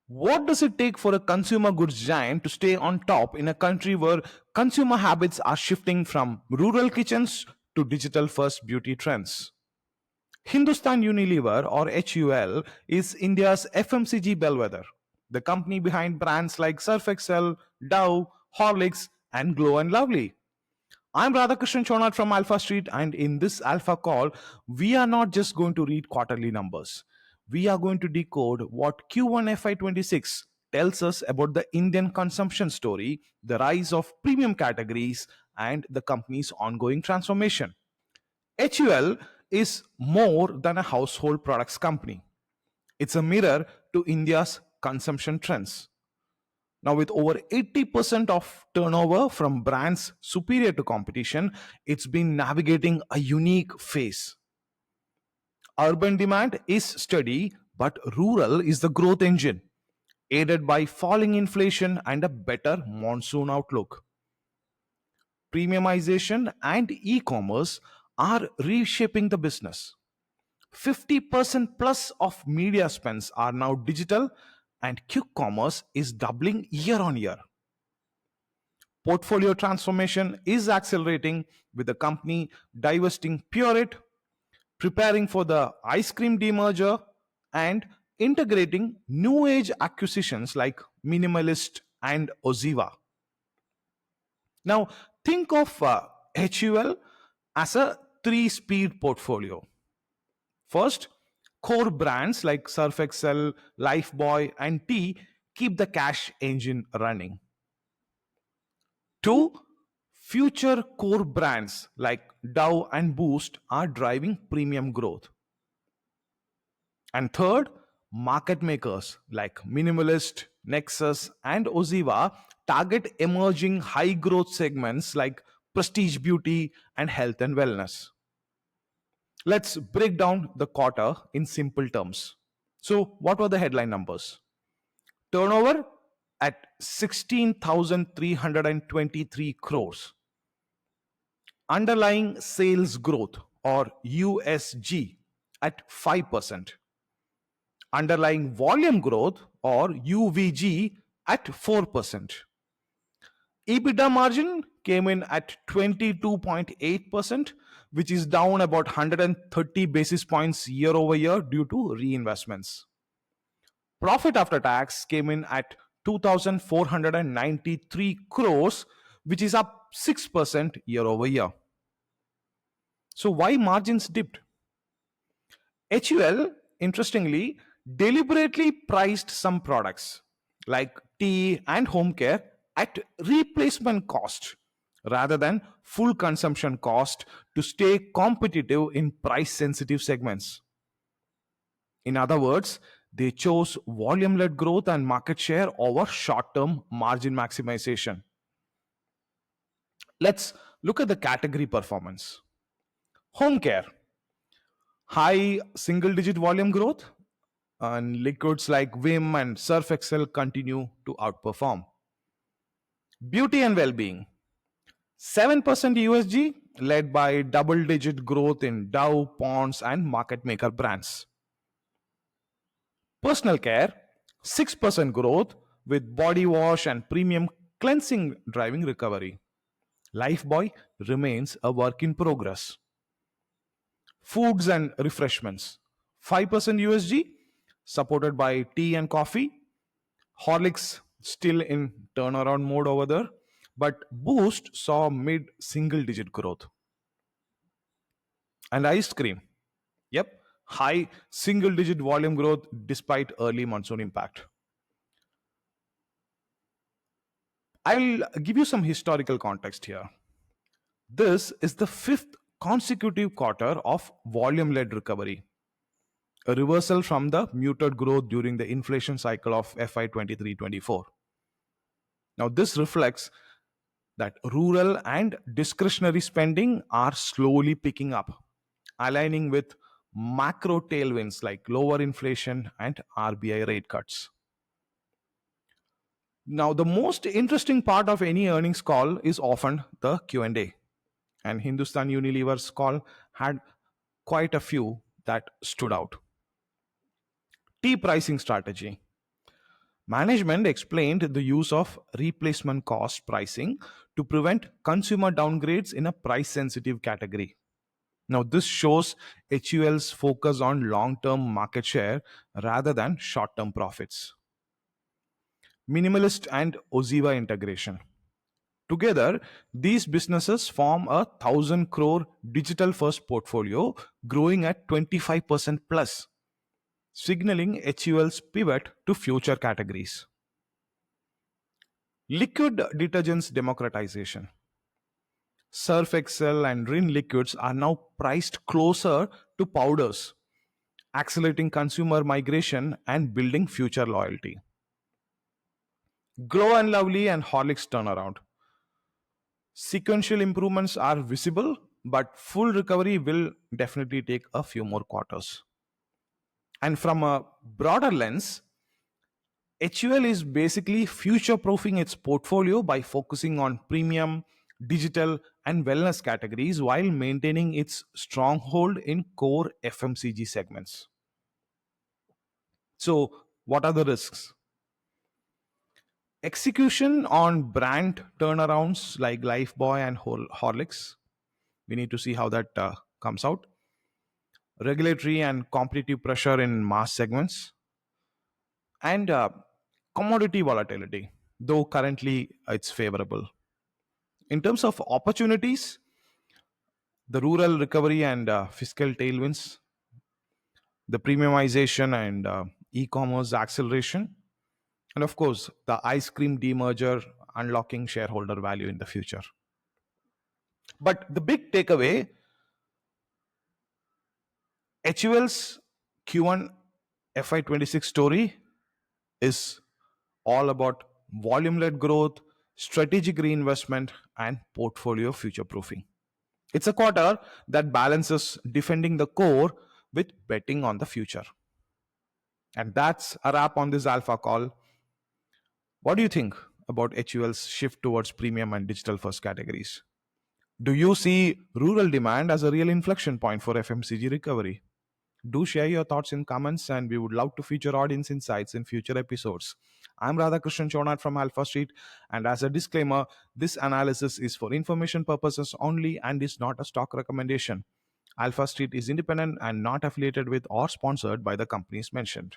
What does it take for a consumer goods giant to stay on top in a country where consumer habits are shifting from rural kitchens to digital first beauty trends? Hindustan Unilever or HUL is India's FMCG bellwether, the company behind brands like Surf Excel, Dove, Horlicks, and Glow and Lovely. I'm Radhakrishnan Chonat from Alpha Street, and in this Alpha call, we are not just going to read quarterly numbers. We are going to decode what Q1 FY26 tells us about the Indian consumption story, the rise of premium categories, and the company's ongoing transformation. HUL is more than a household products company. It's a mirror to India's consumption trends. Now, with over 80% of turnover from brands superior to competition, it's been navigating a unique phase. Urban demand is steady, but rural is the growth engine, aided by falling inflation and a better monsoon outlook. Premiumization and e commerce are reshaping the business. 50% plus of media spends are now digital, and quick commerce is doubling year on year. Portfolio transformation is accelerating with the company divesting Pureit, preparing for the ice cream demerger, and integrating new age acquisitions like Minimalist and Oziva. Now, think of HUL as a three speed portfolio. First, core brands like Surf Excel, Lifebuoy, and Tea keep the cash engine running. Two, future core brands like Dove and Boost are driving premium growth. And third, market makers like Minimalist, Nexus, and Oziva target emerging high growth segments like prestige beauty and health and wellness. Let's break down the quarter in simple terms. So, what were the headline numbers? Turnover at 16,323 crores. Underlying sales growth or USG at 5%. Underlying volume growth or UVG at 4%. EBITDA margin came in at 22.8%, which is down about 130 basis points year over year due to reinvestments. Profit after tax came in at 2,493 crores, which is up 6% year over year. So, why margins dipped? HUL, interestingly, deliberately priced some products like tea and home care at replacement cost rather than full consumption cost to stay competitive in price sensitive segments. In other words, they chose volume led growth and market share over short term margin maximization. Let's look at the category performance. Home care, high single digit volume growth, and liquids like Vim and Surf Excel continue to outperform. Beauty and well-being, 7% USG led by double-digit growth in Dove, Pond's and market maker brands. Personal care, 6% growth with body wash and premium cleansing driving recovery. Lifebuoy remains a work in progress. Foods and refreshments, 5% USG supported by tea and coffee. Horlicks still in turnaround mode over there, but Boost saw mid single digit growth. And ice cream, yep, high single digit volume growth despite early monsoon impact. I'll give you some historical context here. This is the fifth consecutive quarter of volume led recovery, a reversal from the muted growth during the inflation cycle of FY23-24. Now, this reflects that rural and discretionary spending are slowly picking up, aligning with macro tailwinds like lower inflation and RBI rate cuts. Now, the most interesting part of any earnings call is often the Q&A. And Hindustan Unilever's call had quite a few that stood out. Tea pricing strategy. Management explained the use of replacement cost pricing to prevent consumer downgrades in a price sensitive category. Now, this shows HUL's focus on long term market share rather than short term profits. Minimalist and Oziva integration. Together, these businesses form a 1,000 crore digital first portfolio growing at 25% plus, signaling HUL's pivot to future categories. Liquid detergents democratization. Surf Excel and Rin liquids are now priced closer to powders, accelerating consumer migration and building future loyalty. Glow and Lovely and Horlicks turnaround. Sequential improvements are visible, but full recovery will definitely take a few more quarters. And from a broader lens, HUL is basically future proofing its portfolio by focusing on premium, digital, and wellness categories while maintaining its stronghold in core FMCG segments. So, what are the risks? Execution on brand turnarounds like Lifebuoy and Horlicks. We need to see how that comes out. Regulatory and competitive pressure in mass segments, and commodity volatility, though currently it's favorable. In terms of opportunities, the rural recovery and fiscal tailwinds, the premiumization and e-commerce acceleration, and of course, the ice cream demerger unlocking shareholder value in the future. But the big takeaway, HUL's Q1 FY26 story is all about volume led growth, strategic reinvestment, and portfolio future proofing. It's a quarter that balances defending the core with betting on the future. And that's a wrap on this alpha call. What do you think about HUL's shift towards premium and digital first categories? Do you see rural demand as a real inflection point for FMCG recovery? Do share your thoughts in comments, and we would love to feature audience insights in future episodes. I'm Radhakrishnan Chonat from Alpha Street, and as a disclaimer, this analysis is for information purposes only and is not a stock recommendation. Alpha Street is independent and not affiliated with or sponsored by the companies mentioned.